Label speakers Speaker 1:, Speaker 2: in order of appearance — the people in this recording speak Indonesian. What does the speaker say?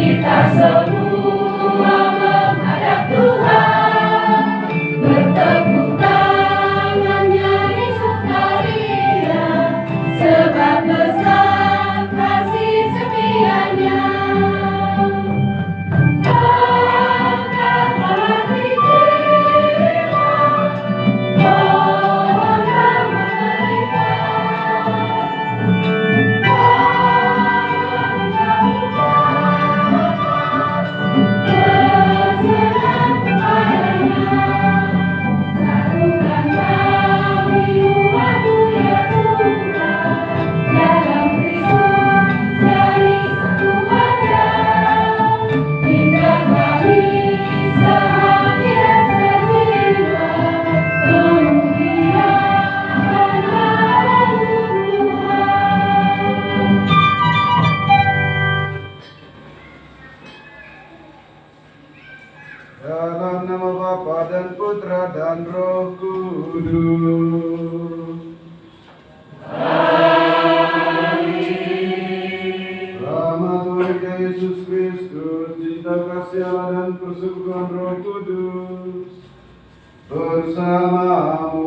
Speaker 1: Kita semua menghadap Tuhan, bertepuk tangan nyanyi sukaria, sebab besar kasih setianya. Angkat hati jiwa, mohon
Speaker 2: Dalam nama Bapa dan Putra dan Roh Kudus. Amin. Rahmat Tuhan Yesus Kristus, cinta kasih Allah dan persekutuan Roh Kudus bersamamu.